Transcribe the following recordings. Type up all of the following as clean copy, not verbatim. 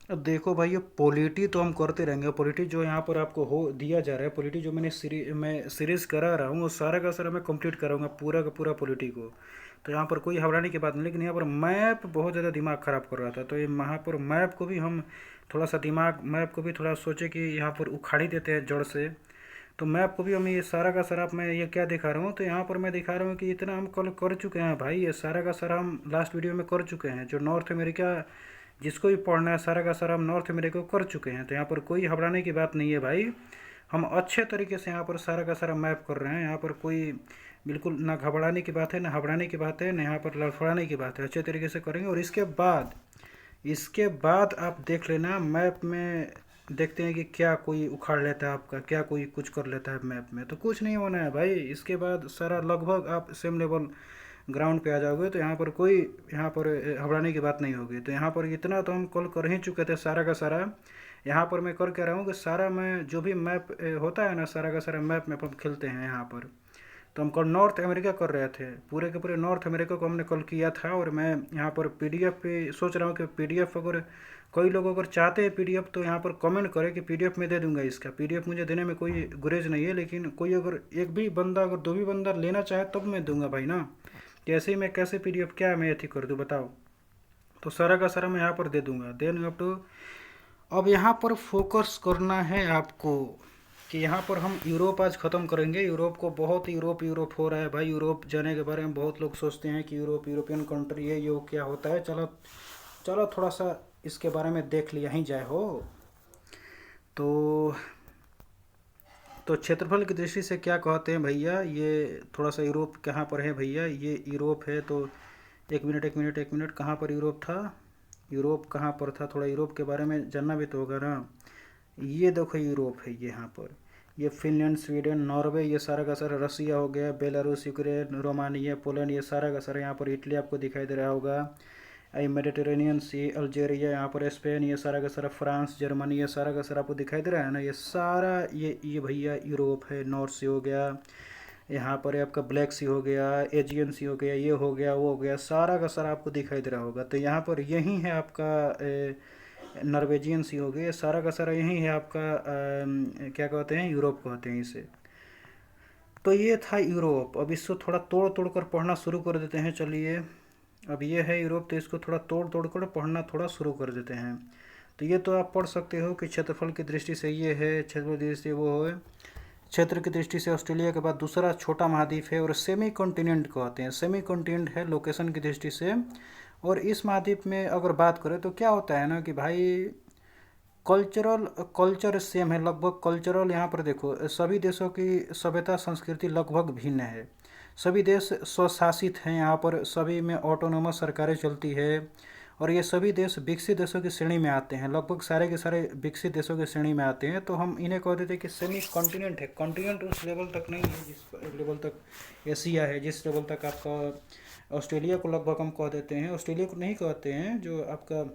अब देखो भाई, ये पॉलिटी तो हम करते रहेंगे। पॉलिटी जो यहाँ पर आपको हो दिया जा रहा है, पॉलिटी जो मैं सीरीज करा रहा हूँ, वो सारा का सारा मैं कंप्लीट कराऊंगा, पूरा का पूरा पॉलिटी को। तो यहाँ पर कोई घबराने की बात नहीं, लेकिन यहाँ पर मैप बहुत ज़्यादा दिमाग ख़राब कर रहा था। तो ये यहाँ पर मैप को भी हम थोड़ा सा दिमाग, मैप को भी थोड़ा सोचे कि यहाँ पर उखाड़ ही देते हैं जड़ से। तो मैप को भी हम ये सारा का सारा, मैं ये क्या दिखा रहा हूँ, तो यहाँ पर मैं दिखा रहा हूँ कि इतना हम कल कर चुके हैं भाई। ये सारा का सारा हम लास्ट वीडियो में कर चुके हैं। जो नॉर्थ अमेरिका जिसको भी पढ़ना है, सारा का सारा हम नॉर्थ अमेरिका को कर चुके हैं। तो यहाँ पर कोई घबराने की बात नहीं है भाई। हम अच्छे तरीके से यहाँ पर सारा का सारा मैप कर रहे हैं। यहाँ पर कोई बिल्कुल ना घबराने की बात है, ना घबराने की बात है, ना यहाँ पर लड़खड़ाने की बात है। अच्छे तरीके से करेंगे। और इसके बाद आप देख लेना मैप में, देखते हैं कि क्या कोई उखाड़ लेता है आपका, क्या कोई कुछ कर लेता है मैप में। तो कुछ नहीं होना है भाई। इसके बाद सारा लगभग आप सेम लेवल ग्राउंड पे आ जाओगे। तो यहाँ पर कोई, यहाँ पर घबराने की बात नहीं होगी। तो यहाँ पर इतना तो हम कल कर ही चुके थे सारा का सारा। यहाँ पर मैं कर कह रहा हूँ कि सारा मैं जो भी मैप होता है ना, सारा का सारा मैप हम खेलते हैं यहाँ पर। तो हम कल नॉर्थ अमेरिका कर रहे थे, पूरे के पूरे नॉर्थ अमेरिका को हमने कल किया था। और मैं यहाँ पर पीडीएफ पे सोच रहा हूँ कि पीडीएफ अगर कोई लोग अगर चाहते हैं पीडीएफ, तो यहाँ पर कमेंट करें कि पीडीएफ में दे दूंगा। इसका पीडीएफ मुझे देने में कोई गुरेज नहीं है, लेकिन कोई अगर एक भी बंदा, अगर दो भी बंदा लेना चाहे तब मैं दूंगा भाई ना। कैसे मैं कैसे पीडीएफ क्या मैं एथी कर दूँ बताओ। तो सारा का सारा मैं यहाँ पर दे दूंगा। देन अब तो अब यहाँ पर फोकस करना है आपको कि यहाँ पर हम यूरोप आज ख़त्म करेंगे। यूरोप को बहुत, यूरोप यूरोप हो रहा है भाई। यूरोप जाने के बारे में बहुत लोग सोचते हैं कि यूरोप यूरोपियन कंट्री है, ये क्या होता है। चलो चलो थोड़ा सा इसके बारे में देख लिया ही जाए हो। तो क्षेत्रफल की दृष्टि से क्या कहते हैं भैया, ये थोड़ा सा यूरोप कहाँ पर है भैया, ये यूरोप है। तो एक मिनट एक मिनट एक मिनट, कहाँ पर यूरोप था, यूरोप कहाँ पर था, थोड़ा यूरोप के बारे में जानना भी तो होगा ना। ये देखो यूरोप है ये यहाँ पर। ये फिनलैंड, स्वीडन, नॉर्वे, ये सारा का सारा रसिया हो गया, बेलारूस, यूक्रेन, रोमानिया, पोलैंड, ये सारा का सारा। यहाँ पर इटली आपको दिखाई दे रहा होगा। ये मेडिटेरेनियन सी, अल्जेरिया, यहाँ पर स्पेन, ये सारा का सारा फ्रांस, जर्मनी, ये सारा का सारा आपको दिखाई दे रहा है ना। ये सारा ये भैया यूरोप है। नॉर्थ सी हो गया, यहाँ पर आपका ब्लैक सी हो गया, एजियन सी हो गया, ये हो गया, वो हो गया, सारा का सारा आपको दिखाई दे रहा होगा। तो यहाँ पर यही है आपका नॉर्वेजियन सी हो गया, सारा का सारा यही है आपका क्या कहते हैं, यूरोप कहते हैं इसे। तो ये था यूरोप। अब इसको थोड़ा तोड़ तोड़ कर पढ़ना शुरू कर देते हैं, चलिए। अब ये है यूरोप, तो इसको थोड़ा तोड़ तोड़ कर पढ़ना थोड़ा शुरू कर देते हैं। तो ये तो आप पढ़ सकते हो कि क्षेत्रफल की दृष्टि से ये है, क्षेत्रफल की दृष्टि से वो है। क्षेत्र की दृष्टि से ऑस्ट्रेलिया के बाद दूसरा छोटा महाद्वीप है, और सेमी कॉन्टिनेंट कहते हैं। सेमी कॉन्टिनेंट है लोकेशन की दृष्टि से। और इस महाद्वीप में अगर बात करें तो क्या होता है ना कि भाई कल्चरल कल्चर सेम है लगभग। कल्चरल यहाँ पर देखो, सभी देशों की सभ्यता संस्कृति लगभग भिन्न है। सभी देश स्वशासित हैं। यहाँ पर सभी में ऑटोनोमस सरकारें चलती है। और ये सभी देश विकसित देशों की श्रेणी में आते हैं, लगभग सारे के सारे विकसित देशों की श्रेणी में आते हैं। तो हम इन्हें कह देते हैं कि सेमी कॉन्टिनेंट है। कॉन्टिनेंट उस लेवल तक नहीं है जिस लेवल तक एशिया है, जिस लेवल तक आपका ऑस्ट्रेलिया को लगभग हम कह देते हैं। ऑस्ट्रेलिया को नहीं कहते हैं, जो आपका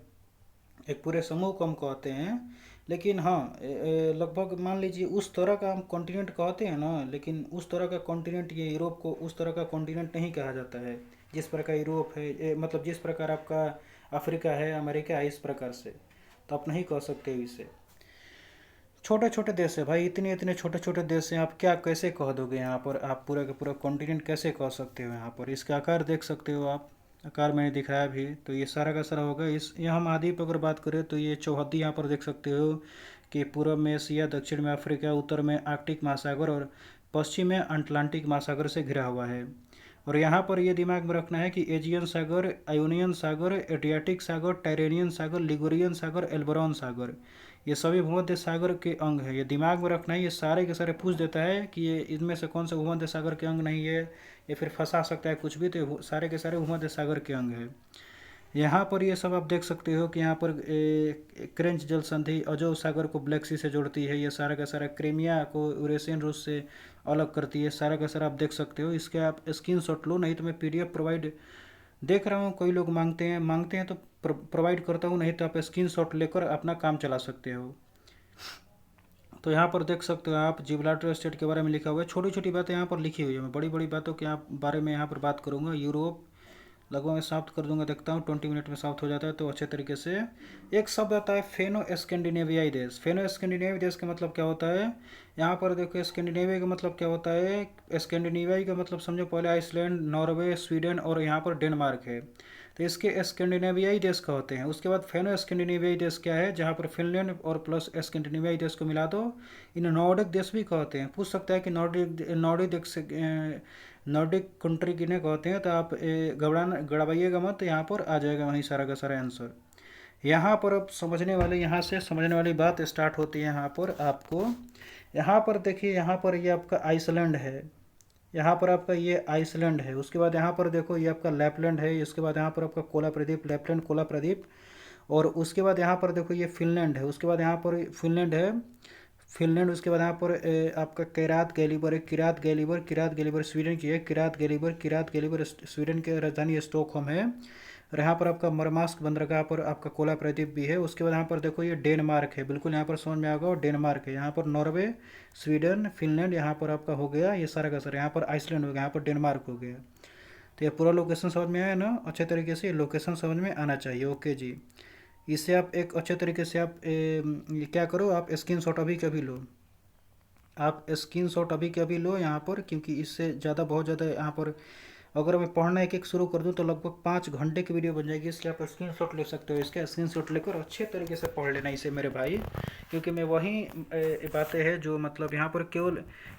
एक पूरे समूह को हम कहते हैं। लेकिन हाँ, लगभग मान लीजिए उस तरह का हम कॉन्टिनेंट कहते हैं ना, लेकिन उस तरह का कॉन्टिनेंट, ये यूरोप को उस तरह का कॉन्टिनेंट नहीं कहा जाता है जिस प्रकार यूरोप है। मतलब जिस प्रकार आपका अफ्रीका है, अमेरिका है, इस प्रकार से तो आप नहीं कह सकते हो इसे। छोटे छोटे देश है भाई, इतने इतने छोटे छोटे देश हैं। आप क्या कैसे कह दोगे यहाँ पर, आप पूरा का पूरा कॉन्टिनेंट कैसे कह सकते हो। यहाँ पर इसका आकार देख सकते हो आप, आकार मैंने दिखाया भी। तो ये सारा का सारा होगा। इस यहाँ महाद्वीप अगर बात करें तो ये चौहद्दी यहाँ पर देख सकते हो कि पूर्व में एशिया, दक्षिण में अफ्रीका, उत्तर में आर्कटिक महासागर, और पश्चिम में अटलांटिक महासागर से घिरा हुआ है। और यहाँ पर ये दिमाग में रखना है कि एजियन सागर, आयोनियन सागर, एड्रियाटिक सागर, टायरेनियन सागर, लिगुरियन सागर, एल्बरॉन सागर, ये सभी भूमध्य सागर के अंग है। ये दिमाग में रखना है। ये सारे के सारे पूछ देता है कि ये इनमें से कौन सा भूमध्य सागर के अंग नहीं है, या फिर फंसा सकता है कुछ भी। तो सारे के सारे भूमध्य सागर के अंग है। यहाँ पर ये सब आप देख सकते हो कि यहाँ पर क्रेंच जल संधि अजोव सागर को ब्लैक सी से जोड़ती है। ये सारा का सारा क्रीमिया को यूरेशियन रूस से अलग करती है। सारा का सारा आप देख सकते हो। इसके आप स्क्रीनशॉट लो, नहीं तो मैं पीडीएफ प्रोवाइड देख रहा हूँ, कोई लोग मांगते हैं तो प्रोवाइड करता हूँ, नहीं तो आप स्क्रीनशॉट लेकर अपना काम चला सकते हो। तो यहाँ पर देख सकते हो आप, जिब्राल्टर स्टेट के बारे में लिखा हुआ है। छोटी छोटी बातें यहाँ पर लिखी हुई है। मैं बड़ी बड़ी बातों के बारे में यहाँ पर बात करूँगा। यूरोप लगभग मैं समाप्त कर दूंगा, देखता हूँ 20 मिनट में समाप्त हो जाता है तो अच्छे तरीके से। एक शब्द आता है फेनो स्कैंडिनेवियाई देश। फेनो स्कैंडिनेवियाई देश का मतलब क्या होता है, यहाँ पर देखो स्कैंडिनेविया का मतलब क्या होता है। स्कैंडिनेवियाई का मतलब समझो पहले आइसलैंड, नॉर्वे, स्वीडन और यहाँ पर डेनमार्क है, तो इसके स्कैंडिनेवियाई देश का होते हैं। उसके बाद फेनो स्कैंडिनेवियाई देश क्या है, जहाँ पर फिनलैंड और प्लस स्कैंडिनेवियाई देश को मिला दो, इन नॉर्डिक देश भी कहते हैं। पूछ सकता है कि नॉर्डिक नॉर्डिक देश नॉर्डिक कंट्री किन्हें कहते हैं, तो आप गड़बड़ाइएगा मत, यहाँ पर आ जाएगा वहीं सारा का सारा आंसर। यहाँ पर अब समझने वाले, यहाँ से समझने वाली बात स्टार्ट होती है। यहाँ पर आपको, यहाँ पर देखिए, यहाँ पर ये आपका आइसलैंड है, यहाँ पर आपका ये आइसलैंड है। उसके बाद यहाँ पर देखो ये आपका लैपलैंड है। उसके बाद यहाँ पर आपका Cola Pradeep, Lapland Cola Pradeep. और उसके बाद यहाँ पर देखो ये फिनलैंड है। उसके बाद यहाँ पर फिनलैंड है, फिनलैंड। उसके बाद यहाँ पर आपका किरात गैलिबर है, किरात गैलिबर, किरात गैलिबर स्वीडन की है, किरात गैलिबर, किरात गैलिबर स्वीडन की राजधानी स्टॉकहोम है। और यहाँ पर आपका मरमास्क बंदरगाह पर आपका कोला प्रदीप भी है। उसके बाद यहाँ पर देखो ये डेनमार्क है, बिल्कुल यहाँ पर समझ में आ गया, डेनमार्क है। यहाँ पर नॉर्वे, स्वीडन, फिनलैंड यहाँ पर आपका हो गया ये सारा का सारा। यहाँ पर आइसलैंड हो गया, यहाँ पर डेनमार्क हो गया। तो ये पूरा लोकेशन समझ में आया ना, अच्छे तरीके से लोकेशन समझ में आना चाहिए। ओके जी, इससे आप एक अच्छे तरीके से आप ये क्या करो, आप स्क्रीनशॉट अभी के अभी लो, आप स्क्रीनशॉट अभी के अभी लो यहाँ पर, क्योंकि इससे ज़्यादा बहुत ज़्यादा यहाँ पर अगर मैं पढ़ना एक एक शुरू कर दूँ तो लगभग 5 घंटे की वीडियो बन जाएगी। इसलिए आप स्क्रीनशॉट ले सकते हो, इसका स्क्रीनशॉट लेकर अच्छे तरीके से पढ़ लेना इसे मेरे भाई, क्योंकि मैं वही बातें हैं जो मतलब यहाँ पर केवल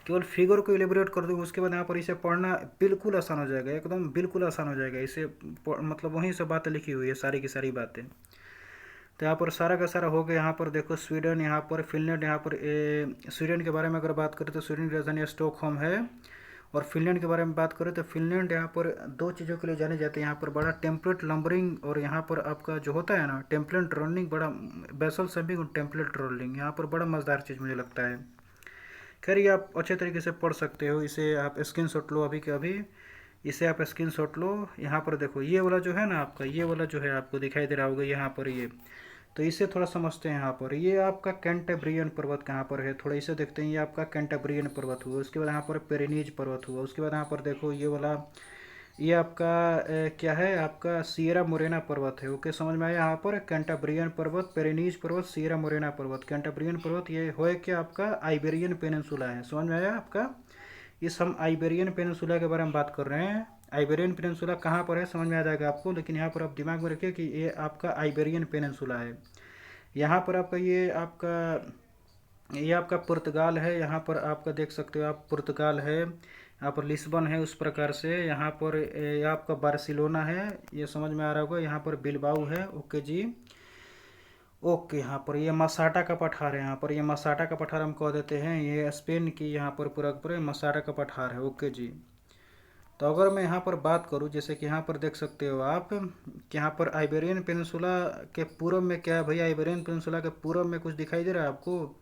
केवल फिगर को एलिब्रेट कर दूँ, उसके बाद यहाँ पर इसे पढ़ना बिल्कुल आसान हो जाएगा, एकदम बिल्कुल आसान हो जाएगा। इसे मतलब वहीं से बातें लिखी हुई है सारी की सारी बातें। तो यहाँ पर सारा का सारा हो गया। यहाँ पर देखो स्वीडन, यहाँ पर फिनलैंड, यहाँ पर स्वीडन के बारे में अगर बात करें तो स्वीडन की राजधानी स्टॉकहोम है। और फिनलैंड के बारे में बात करें तो फिनलैंड यहाँ पर 2 चीज़ों के लिए जाने जाते हैं। यहाँ पर बड़ा टेम्पलेट लंबरिंग, और यहाँ पर आपका जो होता है ना टेम्पलेट रोलिंग, बड़ा बेसल सेविंग और टेम्पलेट रोलिंग, यहाँ पर बड़ा मज़ेदार चीज़ मुझे लगता है। खैर ये आप अच्छे तरीके से पढ़ सकते हो, इसे आप स्क्रीनशॉट लो अभी के अभी, इसे आप स्क्रीनशॉट लो। यहाँ पर देखो ये वाला जो है ना आपका, ये वाला जो है आपको दिखाई दे रहा होगा यहाँ पर ये, तो इसे थोड़ा समझते हैं। यहाँ पर ये आपका कैंटेब्रियन पर्वत कहाँ पर है, थोड़ा इसे देखते हैं। ये आपका कैंटेब्रियन पर्वत हुआ, उसके बाद यहाँ पर पेरिनीज पर्वत हुआ, उसके बाद यहाँ पर देखो ये वाला, ये आपका क्या है, आपका सियरा मोरेना पर्वत है। ओके, समझ में आया। यहाँ पर कैंटेब्रियन पर्वत, पेरिनीज पर्वत, सियरा मोरेना पर्वत, कैंटेब्रियन पर्वत, ये हो क्या आपका आइबेरियन पेनिनसुला है। समझ में आया आपका। इस हम आइबेरियन पेनिनसुला के बारे में बात कर रहे हैं। आइबेरियन पेनिनसुला कहाँ पर है समझ में आ जाएगा आपको, लेकिन यहाँ पर आप दिमाग में रखिए कि ये आपका आइबेरियन पेनिनसुला है। यहाँ पर आपका ये आपका पुर्तगाल है। यहाँ पर आपका देख सकते हो आप, पुर्तगाल है, यहाँ पर लिस्बन है, उस प्रकार से। यहाँ पर ये आपका बार्सिलोना है, ये समझ में आ रहा होगा। यहाँ पर बिलबाऊ है। ओके जी, ओके। यहाँ पर ये मसाटा का पठार है, यहाँ पर ये मसाटा का पठार हम कह देते हैं, ये स्पेन की यहाँ पर पूरा पूरा मसाटा का पठार है। ओके जी। तो अगर मैं यहाँ पर बात करूँ, जैसे कि यहाँ पर देख सकते हो आप कि यहाँ पर आइबेरियन पेनिनसुला के पूर्व में क्या है भैया, आइबेरियन पेनिनसुला के पूर्व में कुछ दिखाई दे रहा है आपको।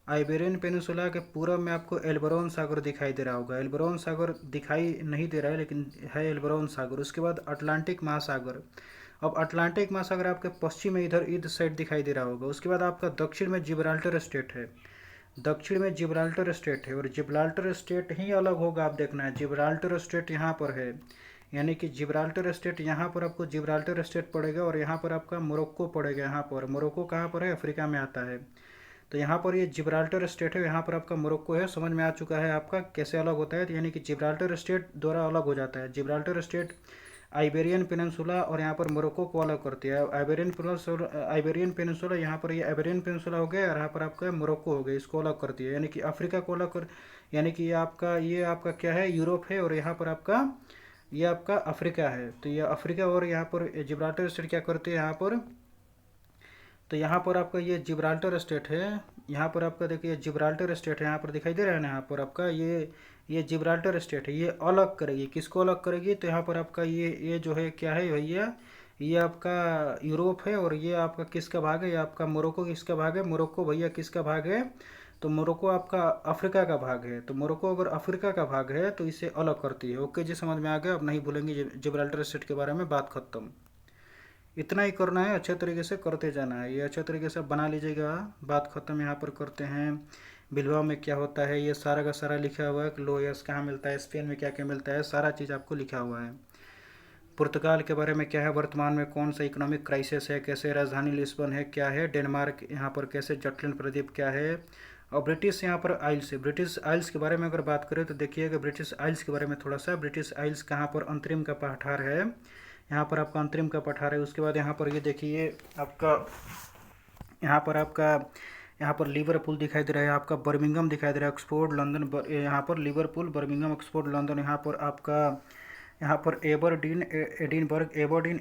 आइबेरियन पेनिनसुला के पूर्व में आपको एल्बरोन सागर दिखाई दे रहा होगा। एल्बरोन सागर दिखाई नहीं दे रहा है, लेकिन है एल्बरोन सागर। उसके बाद अटलांटिक महासागर। अब अटलांटिक महासागर आपके पश्चिम में इधर ईद साइड दिखाई दे रहा होगा। उसके बाद आपका दक्षिण में जिब्राल्टर स्टेट है, दक्षिण में जिब्राल्टर स्टेट है, और जिब्राल्टर स्टेट ही अलग होगा। आप देखना है जिब्राल्टर स्टेट यहाँ पर है, यानी कि जिब्राल्टर स्टेट यहाँ पर आपको जिब्राल्टर स्टेट पड़ेगा, और यहाँ पर आपका मोरक्को पड़ेगा। यहाँ पर मोरक्को कहाँ पर है, अफ्रीका में आता है। तो यहाँ पर ये जिब्राल्टर स्टेट है, यहाँ पर आपका मोरक्को है। समझ में आ चुका है आपका कैसे अलग होता है। तो यानी कि जिब्राल्टर स्टेट द्वारा अलग हो जाता है। जिब्राल्टर स्टेट आइबेरियन पेनिनसुला और यहाँ पर मोरक्को को अलग करती है। आइबेरियन पेनिनसुला यहाँ पर ये आइबेरियन पेनिनसुला हो गया, और यहाँ पर आपका मोरक्को हो गया, इसको अलग करती है। यानी कि अफ्रीका को अलग कर, यानी कि ये आपका क्या है, यूरोप है, और यहाँ पर आपका ये आपका अफ्रीका है। तो ये अफ्रीका और यहाँ पर जिब्राल्टर स्टेट क्या करती है यहाँ पर। तो यहाँ पर आपका ये जिब्राल्टर स्टेट है, यहाँ पर आपका देखिए जिब्राल्टर स्टेट है, यहाँ पर दिखाई दे रहा है ना। यहाँ पर आपका ये जिब्राल्टर स्टेट है, ये अलग करेगी, किसको अलग करेगी। तो यहाँ पर आपका ये जो है क्या है भैया, ये आपका यूरोप है, और ये आपका किसका भाग है, ये आपका मोरक्को किसका भाग है, मोरक्को भैया किसका भाग है। तो मोरक्को आपका अफ्रीका का भाग है। तो मोरक्को अगर अफ्रीका का भाग है तो इसे अलग करती है। ओके जी, समझ में आ गया। अब नहीं भूलेंगे जिब्राल्टर स्टेट के बारे में, बात खत्म। इतना ही करना है, अच्छे तरीके से करते जाना है, ये अच्छे तरीके से बना लीजिएगा। बात ख़त्म। यहाँ पर करते हैं बिलबाओ में क्या होता है, ये सारा का सारा लिखा हुआ है कि लोयस कहाँ मिलता है, स्पेन में क्या क्या मिलता है, सारा चीज़ आपको लिखा हुआ है। पुर्तगाल के बारे में क्या है, वर्तमान में कौन सा इकोनॉमिक क्राइसिस है, कैसे राजधानी लिस्बन है, क्या है डेनमार्क यहाँ पर, कैसे जटलैंड प्रद्वीप क्या है, और ब्रिटिश यहाँ पर आइल्स है। ब्रिटिश आइल्स के बारे में अगर बात करें तो देखिएगा ब्रिटिश आइल्स के बारे में थोड़ा सा, ब्रिटिश आइल्स कहाँ पर अंतरिम का पठार है, यहाँ पर आपका अंतरिम का पठार है। उसके बाद यहाँ पर ये देखिए आपका यहाँ पर लिवरपूल दिखाई दे रहा है, आपका बर्मिंघम दिखाई दे रहा है, ऑक्सफोर्ड लंदन, यहाँ पर लिवरपूल बर्मिंघम ऑक्सफोर्ड लंदन, यहाँ पर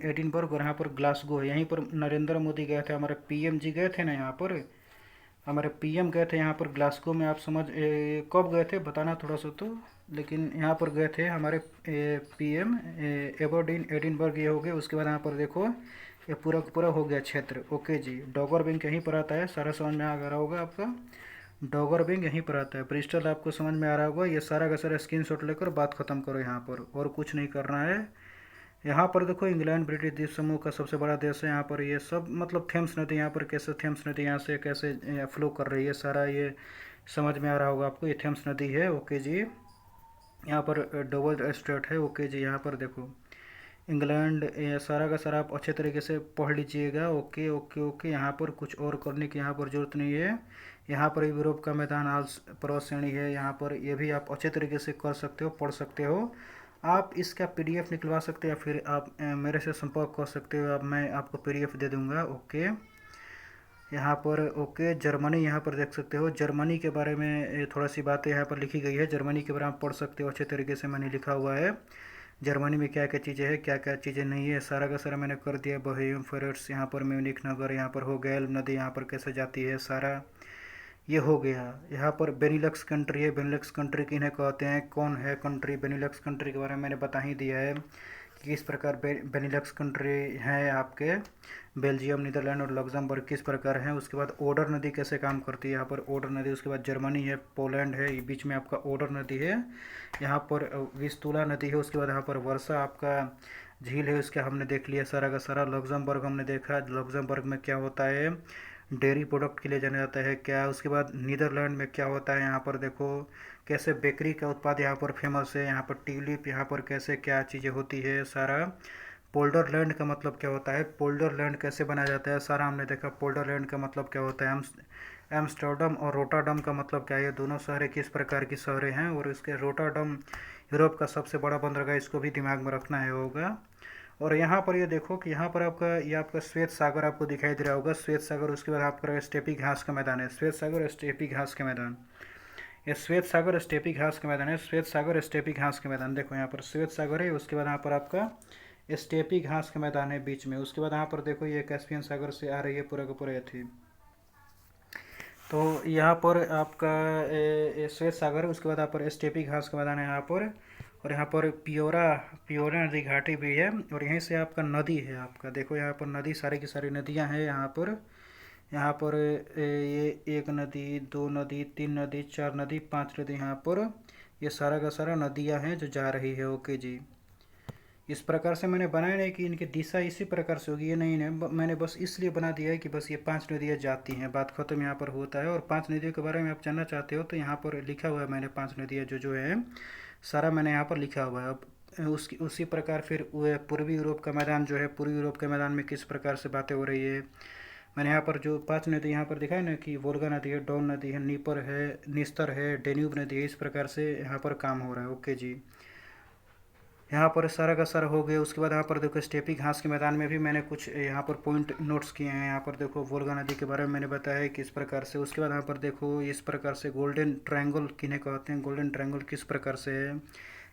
एडिनबर्ग और यहाँ पर ग्लासगो है। यहीं पर नरेंद्र मोदी गए थे, हमारे पीएम जी गए थे ना, यहाँ पर हमारे पीएम गए थे यहाँ पर ग्लासगो में। आप समझ कब गए थे बताना थोड़ा सा तो, लेकिन यहाँ पर गए थे हमारे पीएम। एडिनबर्ग ये हो गए। उसके बाद यहाँ पर देखो ये पूरा पूरा हो गया क्षेत्र। ओके जी, डॉगर बैंक यहीं पर आता है, सारा समझ में आ रहा होगा आपका। डॉगर बैंक यहीं पर आता है। ब्रिस्टल आपको समझ में आ रहा होगा। ये सारा का सारा स्क्रीनशॉट लेकर बात खत्म करो यहाँ पर, और कुछ नहीं करना है। यहाँ पर देखो इंग्लैंड ब्रिटिश द्वीप समूह का सबसे बड़ा देश है। यहाँ पर ये सब मतलब थेम्स नदी, यहाँ पर कैसे थेम्स नदी यहाँ से कैसे फ्लो कर रही है, सारा ये समझ में आ रहा होगा आपको। ये थेम्स नदी है। ओके जी, यहाँ पर डबल स्टेट है। ओके जी, यहाँ पर देखो इंग्लैंड, ये सारा का सारा आप अच्छे तरीके से पढ़ लीजिएगा। ओके ओके ओके, यहाँ पर कुछ और करने की यहाँ पर ज़रूरत नहीं है। यहाँ पर यूरोप का मैदान आल्प्स पर्वत श्रेणी है, यहाँ पर ये भी आप अच्छे तरीके से कर सकते हो, पढ़ सकते हो। आप इसका पीडीएफ निकलवा सकते हैं या फिर आप मेरे से संपर्क कर सकते हो। अब मैं आपको पीडीएफ दे दूँगा। ओके, यहाँ पर ओके जर्मनी यहाँ पर देख सकते हो। जर्मनी के बारे में थोड़ा सी बातें यहाँ पर लिखी गई है। जर्मनी के बारे में आप पढ़ सकते हो, अच्छे तरीके से मैंने लिखा हुआ है। जर्मनी में क्या क्या चीज़ें हैं, क्या क्या चीज़ें नहीं है, सारा का सारा मैंने कर दिया। बोहेमियन फेरट्स, यहाँ पर म्यूनिख नगर, यहाँ पर हो गया नदी, यहाँ पर कैसे जाती है, सारा ये हो गया। यहाँ पर बेनिलक्स कंट्री है। बेनिलक्स कंट्री किन्हें कहते हैं, कौन है कंट्री, बेनिलक्स कंट्री के बारे में मैंने बता ही दिया है कि किस प्रकार बेनिलक्स कंट्री हैं आपके। बेल्जियम, नीदरलैंड और लग्जमबर्ग किस प्रकार हैं। उसके बाद ओडर नदी कैसे काम करती है, यहाँ पर ओडर नदी। उसके बाद जर्मनी है, पोलैंड है, ये बीच में आपका ओडर नदी है। यहाँ पर विस्तुला नदी है। उसके बाद यहाँ पर वर्षा आपका झील है, उसका हमने देख लिया सारा का सारा। लग्जमबर्ग हमने देखा, लग्जमबर्ग में क्या होता है, डेयरी प्रोडक्ट के लिए जाना जाता है क्या। उसके बाद नीदरलैंड में क्या होता है, यहाँ पर देखो कैसे बेकरी का उत्पाद यहाँ पर फेमस है। यहाँ पर ट्यूलिप, यहाँ पर कैसे क्या चीज़ें होती है, सारा। पोल्डरलैंड का मतलब क्या होता है, पोल्डरलैंड कैसे बनाया जाता है, सारा हमने देखा। पोल्डरलैंड का मतलब क्या होता है। एम्स्टर्डम और रोटरडम का मतलब क्या है, ये दोनों शहरें किस प्रकार की शहरें हैं। और इसके रोटरडम यूरोप का सबसे बड़ा बंदरगाह, इसको भी दिमाग में रखना है होगा। और यहाँ पर ये देखो कि यहाँ पर आपका श्वेत सागर आपको दिखाई दे रहा होगा, श्वेत सागर। उसके बाद आपका स्टेपी घास का मैदान है, श्वेत सागर स्टेपी घास के मैदान। ये श्वेत सागर स्टेपी घास के मैदान है, श्वेत सागर स्टेपी घास के मैदान। देखो यहाँ पर श्वेत सागर है, उसके बाद यहाँ पर आपका स्टेपी घास का मैदान है बीच में। उसके बाद यहाँ पर देखो ये कैस्पियन सागर से आ रही है पूरा का पूरा थी। तो यहाँ पर आपका श्वेत सागर है। उसके बाद यहाँ पर स्टेपी घास का मैदान है यहाँ पर। और यहाँ पर पियोरा नदी घाटी भी है। और यहीं से आपका नदी है आपका, देखो यहाँ पर नदी, सारी की सारी नदियाँ हैं यहाँ पर ये 1 नदी, 2 नदी, 3 नदी, 4 नदी, 5 नदी, यहाँ पर ये सारा का सारा नदियाँ हैं जो जा रही है। ओके जी, इस प्रकार से मैंने बनाया नहीं कि इनकी दिशा इसी प्रकार से होगी, ये नहीं है। मैंने बस इसलिए बना दिया है कि बस ये 5 नदियाँ जाती हैं, बात खत्म यहाँ पर होता है। और 5 नदियों के बारे में आप जानना चाहते हो तो यहाँ पर लिखा हुआ है मैंने, 5 नदियाँ जो जो है सारा मैंने यहाँ पर लिखा हुआ है। अब उसी प्रकार फिर पूर्वी यूरोप का मैदान जो है, पूर्वी यूरोप के मैदान में किस प्रकार से बातें हो रही है। मैंने यहाँ पर जो 5 नदी यहाँ पर दिखाई ना कि वोल्गा नदी है, डॉन नदी है, नीपर है, निस्तर है, डेन्यूब नदी है, इस प्रकार से यहाँ पर काम हो रहा है। ओके जी, यहाँ पर सारा का सारा हो गया। उसके बाद यहाँ पर देखो स्टेपी घास के मैदान में भी मैंने कुछ यहाँ पर पॉइंट नोट्स किए हैं। यहाँ पर देखो वोल्गा नदी के बारे में मैंने बताया है किस प्रकार से। उसके बाद यहाँ पर देखो इस प्रकार से गोल्डन ट्रायंगल किन्हें कहते हैं, गोल्डन ट्रायंगल किस प्रकार से है।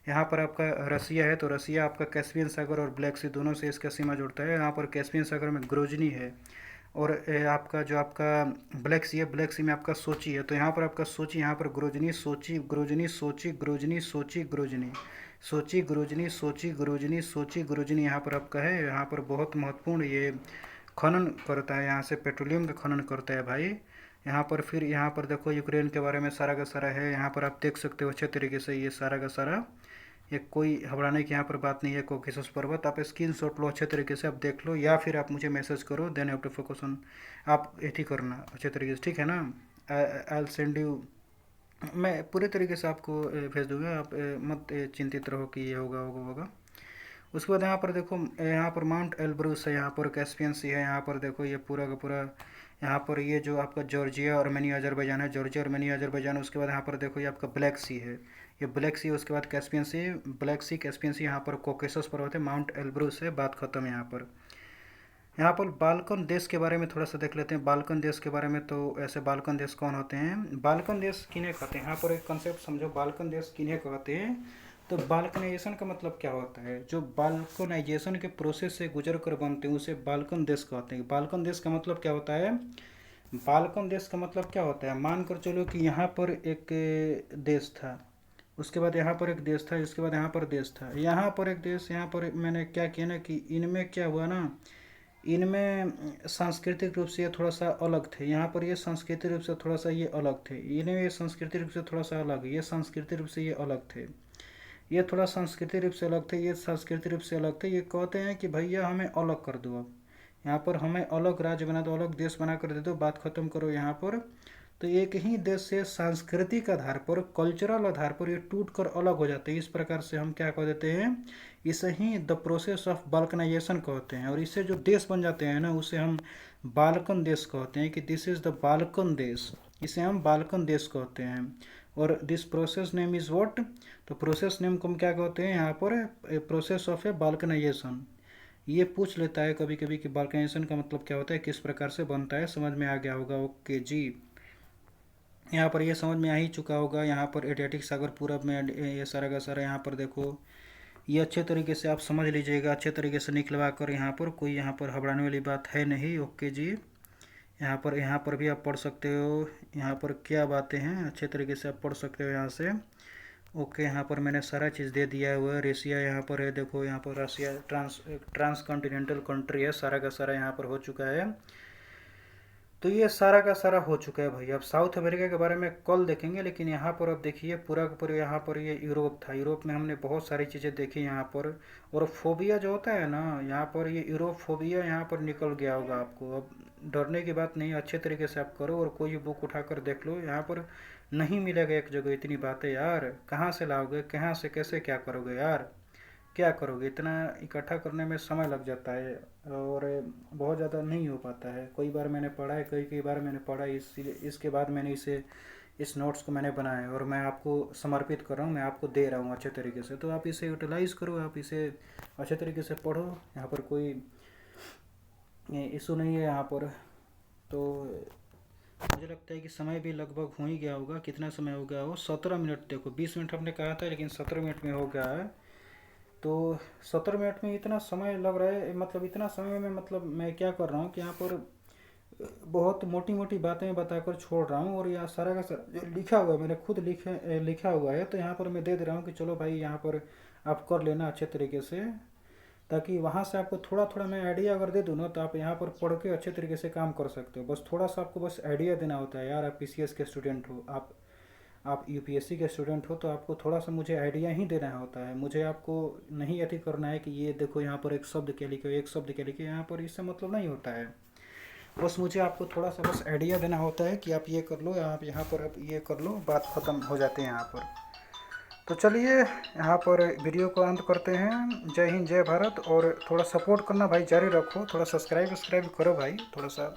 यहाँ पर आपका रसिया है, तो रसिया आपका कैस्पियन सागर और ब्लैक सी दोनों से इसका सीमा जुड़ता है। यहाँ पर कैस्पियन सागर में ग्रोजनी है, और आपका जो आपका ब्लैक सी है, ब्लैक सी में आपका सोची है। तो यहाँ पर आपका सोची, यहाँ पर ग्रोजनी, सोची, ग्रोजनी, सोची, ग्रोजनी, सोची, ग्रोजनी, सोची, ग्रोजनी, सोची, ग्रोजनी, सोची, ग्रोजनी यहाँ पर आपका है। यहाँ पर बहुत महत्वपूर्ण ये खनन करता है, यहाँ से पेट्रोलियम का खनन करता है भाई। यहाँ पर फिर यहाँ पर देखो यूक्रेन के बारे में सारा का सारा है। यहाँ पर आप देख सकते हो अच्छे तरीके से ये सारा का सारा, ये कोई घबराने की यहाँ पर बात नहीं है। कॉकेसस पर्वत आप स्क्रीनशॉट लो, अच्छे तरीके से आप देख लो, या फिर आप मुझे मैसेज करो, then have to focus on, आप एथी करना अच्छे तरीके से, ठीक है ना। आई विल सेंड यू, मैं पूरे तरीके से आपको भेज दूंगा। आप मत चिंतित रहो कि ये होगा होगा होगा। उसके बाद यहाँ पर देखो, यहाँ पर माउंट एल्ब्रूस है, यहाँ पर कैस्पियन सी है, यहाँ पर देखो ये पूरा का पूरा, यहाँ पर ये जो आपका जॉर्जिया आर्मेनिया अजरबैजान है, जॉर्जिया आर्मेनिया अजरबैजान। उसके बाद यहाँ पर देखो ये आपका ब्लैक सी है, ये ब्लैक सी। उसके बाद कैस्पियन सी, ब्लैक सी, कैस्पियन सी। यहाँ पर कॉकेसस पर्वत है, माउंट एल्ब्रूस है, बात खत्म यहाँ पर। यहाँ पर बाल्कन देश के बारे में थोड़ा सा देख लेते हैं। बाल्कन देश के बारे में, तो ऐसे बाल्कन देश कौन होते हैं, बाल्कन देश किन्हें कहते हैं, यहाँ पर एक कंसेप्ट समझो, बाल्कन देश किन्हें कहते हैं। तो बाल्कनाइजेशन का मतलब क्या होता है, जो बाल्कनाइजेशन के प्रोसेस से गुजर कर बनते हैं उसे बाल्कन देश कहते हैं। बाल्कन देश का मतलब क्या होता है, बाल्कन देश का मतलब क्या होता है, मान कर चलो कि यहाँ पर एक देश था, उसके बाद यहाँ पर एक देश था, इसके बाद यहाँ पर देश था, यहाँ पर एक देश, यहाँ पर मैंने क्या किया ना कि इनमें क्या हुआ ना, इनमें सांस्कृतिक रूप से ये थोड़ा सा अलग थे, यहाँ पर ये सांस्कृतिक रूप से थोड़ा सा ये अलग थे, इनमें ये सांस्कृतिक रूप से थोड़ा सा अलग, ये सांस्कृतिक रूप से ये अलग थे, ये थोड़ा सांस्कृतिक रूप से अलग थे, ये सांस्कृतिक रूप से अलग थे। ये कहते हैं कि भैया हमें अलग कर दो, अब यहाँ पर हमें अलग राज्य बना दो, अलग देश बना कर दे दो, बात खत्म करो यहाँ पर। तो एक ही देश से सांस्कृतिक आधार पर, कल्चरल आधार पर ये टूट कर अलग हो जाते हैं। इस प्रकार से हम क्या कह देते हैं, इसे ही द प्रोसेस ऑफ बाल्कनाइजेशन कहते हैं। और इससे जो देश बन जाते हैं ना, उसे हम बाल्कन देश कहते हैं, कि दिस इज़ द बाल्कन देश, इसे हम बाल्कन देश कहते हैं। और this process name is what, तो प्रोसेस नेम को हम क्या कहते हैं यहाँ पर, प्रोसेस ऑफ ए बाल्कनाइजेशन। ये पूछ लेता है कभी कभी कि बाल्कनाइजेशन का मतलब क्या होता है, किस प्रकार से बनता है, समझ में आ गया होगा। ओके जी, यहाँ पर ये समझ में आ ही चुका होगा। यहाँ पर एडियाटिक सागर पूरब में ये सारा का सारा, यहाँ पर देखो ये अच्छे तरीके से आप समझ लीजिएगा, अच्छे तरीके से निकलवा कर, यहाँ पर कोई यहाँ पर घबराने वाली बात है नहीं। ओके जी, यहाँ पर भी आप पढ़ सकते हो, यहाँ पर क्या बातें हैं अच्छे तरीके से आप पढ़ सकते हो यहाँ से। ओके, यहाँ पर मैंने सारा चीज़ दे दिया हुआ है। रशिया यहाँ पर है, देखो यहाँ पर रशिया ट्रांस कॉन्टिनेंटल कंट्री है, सारा का सारा यहाँ पर हो चुका है। तो ये सारा का सारा हो चुका है भाई। अब साउथ अमेरिका के बारे में कल देखेंगे, लेकिन यहाँ पर अब देखिए पूरा का पूरा, यहाँ पर ये यूरोप था, यूरोप में हमने बहुत सारी चीज़ें देखी यहाँ पर। और फोबिया जो होता है ना, यहाँ पर ये यूरोप फोबिया यहाँ पर निकल गया होगा आपको। अब डरने की बात नहीं, अच्छे तरीके से आप करो और कोई बुक उठाकर देख लो, यहाँ पर नहीं मिलेगा एक जगह इतनी बातें यार, कहाँ से लाओगे, कहाँ से कैसे क्या करोगे यार, क्या करोगे, इतना इकट्ठा करने में समय लग जाता है और बहुत ज़्यादा नहीं हो पाता है। कई बार मैंने पढ़ा है, कई कई बार मैंने पढ़ा, इसीलिए इसके बाद मैंने इसे, इस नोट्स को मैंने बनाया है और मैं आपको समर्पित कर रहा हूँ, मैं आपको दे रहा हूँ अच्छे तरीके से। तो आप इसे यूटिलाइज़ करो, आप इसे अच्छे तरीके से पढ़ो, यहाँ पर कोई इशू नहीं है यहाँ पर। तो मुझे लगता है कि समय भी लगभग हो ही गया होगा, कितना समय हो गया हो, 17 मिनट। देखो 20 मिनट हमने कहा था, लेकिन 17 मिनट में हो गया है। तो 17 मिनट में इतना समय लग रहा है, मतलब इतना समय में, मतलब मैं क्या कर रहा हूँ कि यहाँ पर बहुत मोटी मोटी बातें बताकर छोड़ रहा हूँ, और यहाँ सारा का सारा जो लिखा हुआ है मैंने खुद लिखा हुआ है, तो यहाँ पर मैं दे दे रहा हूँ कि चलो भाई यहाँ पर आप कर लेना अच्छे तरीके से, ताकि वहाँ से आपको थोड़ा थोड़ा मैं आइडिया अगर दे दूँ ना, तो आप यहाँ पर पढ़ के अच्छे तरीके से काम कर सकते हो। बस थोड़ा सा आपको बस आइडिया देना होता है यार। आप पीसीएस के स्टूडेंट हो, आप यूपीएससी के स्टूडेंट हो, तो आपको थोड़ा सा मुझे आइडिया ही देना होता है। मुझे आपको नहीं अति करना है कि ये देखो यहाँ पर एक शब्द क्या लिखे, एक शब्द क्या लिखे, यहाँ पर इससे मतलब नहीं होता है। बस मुझे आपको थोड़ा सा बस आइडिया देना होता है कि आप ये कर लो, आप यहाँ पर अब ये कर लो, बात ख़त्म हो जाती है यहाँ पर। तो चलिए यहाँ पर वीडियो को अंत करते हैं। जय हिंद, जय भारत। और थोड़ा सपोर्ट करना भाई, जारी रखो, थोड़ा सब्सक्राइब करो भाई, थोड़ा सा